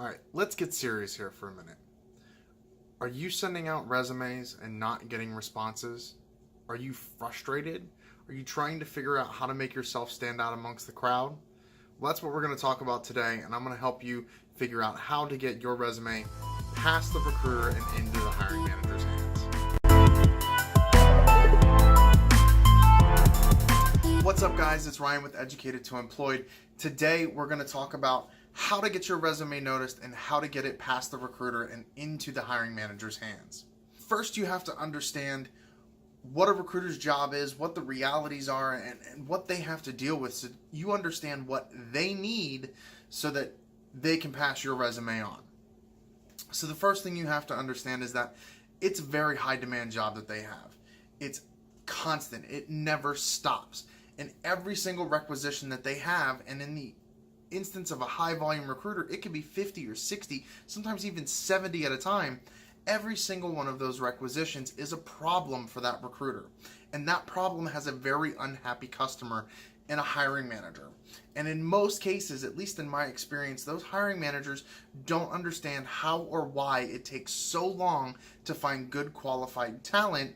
All right, let's get serious here for a minute. Are you sending out resumes and not getting responses? Are you frustrated? Are you trying to figure out how to make yourself stand out amongst the crowd? Well, that's what we're going to talk about today, and I'm going to help you figure out how to get your resume past the recruiter and into the hiring manager's hands. What's up, guys? It's Ryan with Educated to Employed. Today, we're going to talk about how to get your resume noticed and how to get it past the recruiter and into the hiring manager's hands. First, you have to understand what a recruiter's job is, what the realities are, and what they have to deal with, so you understand what they need so that they can pass your resume on. So the first thing you have to understand is that it's a very high demand job that they have. It's constant. It never stops. And every single requisition that they have, and in the instance of a high volume recruiter, it could be 50 or 60, sometimes even 70 at a time. Every single one of those requisitions is a problem for that recruiter. And that problem has a very unhappy customer and a hiring manager. And in most cases, at least in my experience, those hiring managers don't understand how or why it takes so long to find good qualified talent,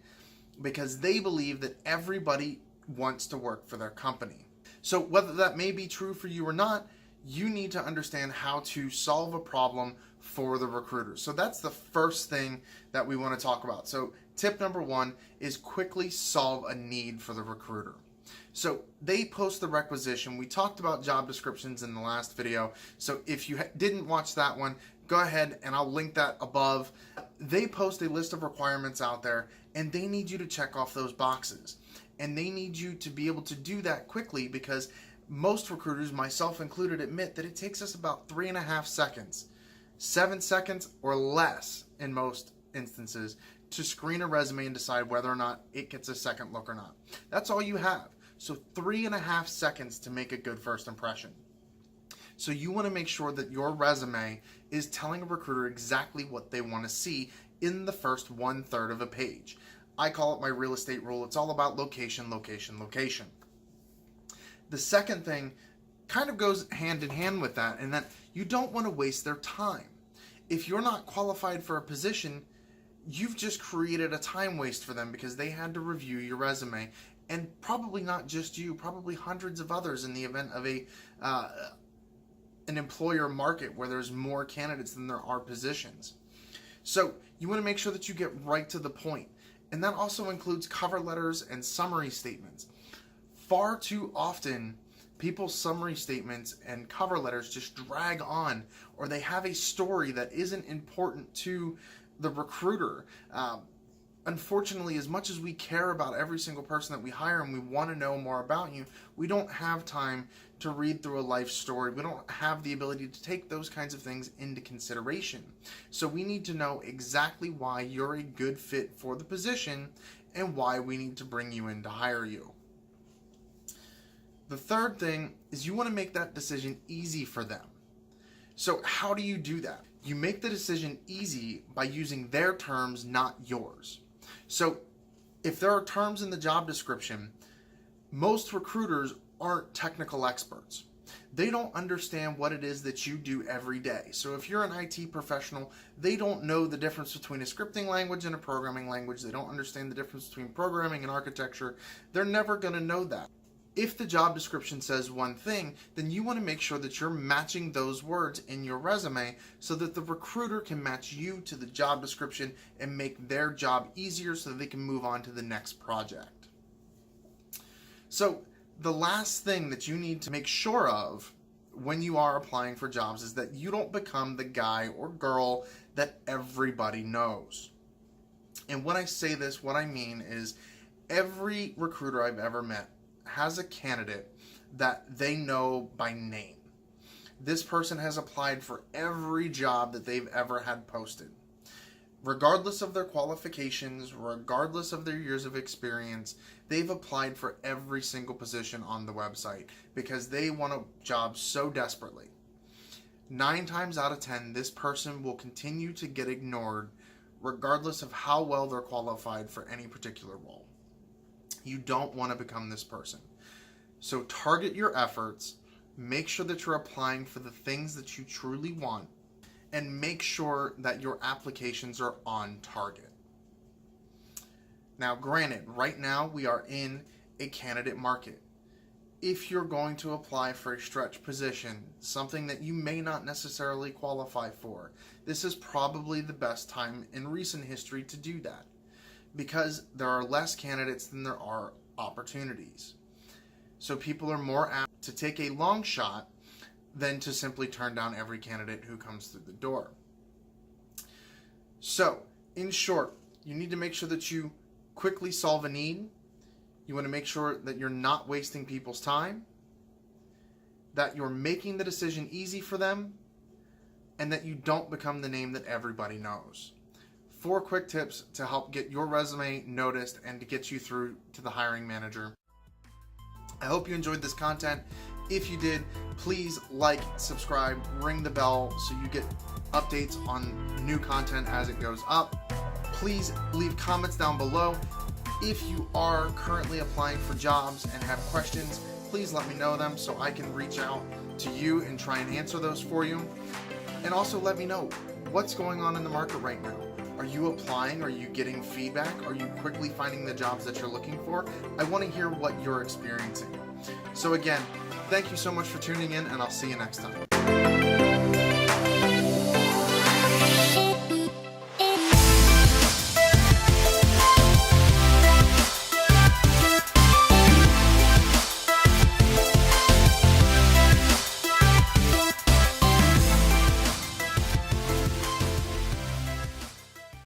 because they believe that everybody wants to work for their company. So whether that may be true for you or not, you need to understand how to solve a problem for the recruiter. So that's the first thing that we want to talk about. So tip number one is quickly solve a need for the recruiter. So they post the requisition. We talked about job descriptions in the last video. So if you didn't watch that one, go ahead and I'll link that above. They post a list of requirements out there and they need you to check off those boxes. And they need you to be able to do that quickly, because most recruiters, myself included, admit that it takes us about 3.5 seconds, 7 seconds or less in most instances, to screen a resume and decide whether or not it gets a second look or not. That's all you have. So 3.5 seconds to make a good first impression. So you want to make sure that your resume is telling a recruiter exactly what they want to see in the first 1/3 of a page. I call it my real estate rule. It's all about location, location, location. The second thing kind of goes hand in hand with that, and that you don't want to waste their time. If you're not qualified for a position, you've just created a time waste for them, because they had to review your resume, and probably not just you, probably hundreds of others in the event of an employer market where there's more candidates than there are positions. So you want to make sure that you get right to the point. And that also includes cover letters and summary statements. Far too often, people's summary statements and cover letters just drag on, or they have a story that isn't important to the recruiter. Unfortunately, as much as we care about every single person that we hire and we want to know more about you, we don't have time to read through a life story. We don't have the ability to take those kinds of things into consideration. So we need to know exactly why you're a good fit for the position and why we need to bring you in to hire you. The third thing is you want to make that decision easy for them. So how do you do that? You make the decision easy by using their terms, not yours. So if there are terms in the job description, most recruiters aren't technical experts. They don't understand what it is that you do every day. So if you're an IT professional, they don't know the difference between a scripting language and a programming language. They don't understand the difference between programming and architecture. They're never going to know that. If the job description says one thing, then you want to make sure that you're matching those words in your resume so that the recruiter can match you to the job description and make their job easier so that they can move on to the next project. So the last thing that you need to make sure of when you are applying for jobs is that you don't become the guy or girl that everybody knows. And when I say this, what I mean is every recruiter I've ever met has a candidate that they know by name. This person has applied for every job that they've ever had posted. Regardless of their qualifications, regardless of their years of experience, they've applied for every single position on the website because they want a job so desperately. 9 times out of 10, this person will continue to get ignored regardless of how well they're qualified for any particular role. You don't want to become this person. So target your efforts, make sure that you're applying for the things that you truly want, and make sure that your applications are on target. Now, granted, right now we are in a candidate market. If you're going to apply for a stretch position, something that you may not necessarily qualify for, this is probably the best time in recent history to do that, because there are less candidates than there are opportunities. So people are more apt to take a long shot than to simply turn down every candidate who comes through the door. So, in short, you need to make sure that you quickly solve a need. You want to make sure that you're not wasting people's time, that you're making the decision easy for them, and that you don't become the name that everybody knows. 4 quick tips to help get your resume noticed and to get you through to the hiring manager. I hope you enjoyed this content. If you did, please like, subscribe, ring the bell so you get updates on new content as it goes up. Please leave comments down below. If you are currently applying for jobs and have questions, please let me know them so I can reach out to you and try and answer those for you. And also let me know what's going on in the market right now. Are you applying? Are you getting feedback? Are you quickly finding the jobs that you're looking for? I want to hear what you're experiencing. So again, thank you so much for tuning in, and I'll see you next time.